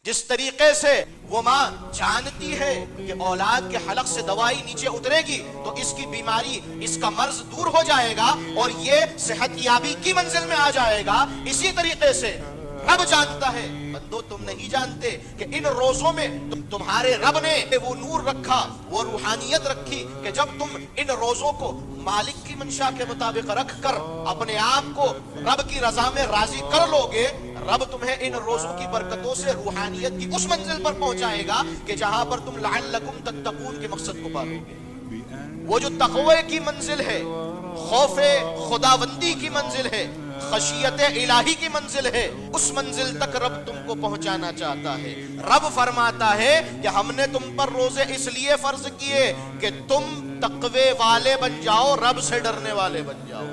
جس طریقے سے وہ ماں جانتی ہے کہ اولاد کے حلق سے دوائی نیچے اترے گی تو اس کی بیماری، اس کا مرض دور ہو جائے گا اور یہ صحت یابی کی منزل میں آ جائے گا، اسی طریقے سے رب جانتا ہے، بندو تم نہیں جانتے کہ ان روزوں میں تمہارے رب نے وہ نور رکھا، وہ روحانیت رکھی کہ جب تم ان روزوں کو مالک کی منشا کے مطابق رکھ کر اپنے آپ کو رب کی رضا میں راضی کر لو گے، رب تمہیں ان روزوں کی برکتوں سے روحانیت کی اس منزل پر پہنچائے گا کہ جہاں پر تم لعلکم تتقون کے مقصد کو پالو گے۔ وہ جو تقوی کی منزل ہے، خوف خداوندی کی منزل ہے، خشیت الہی کی منزل ہے، اس منزل تک رب تم کو پہنچانا چاہتا ہے۔ رب فرماتا ہے کہ ہم نے تم پر روزے اس لیے فرض کیے کہ تم تقوی والے بن جاؤ، رب سے ڈرنے والے بن جاؤ۔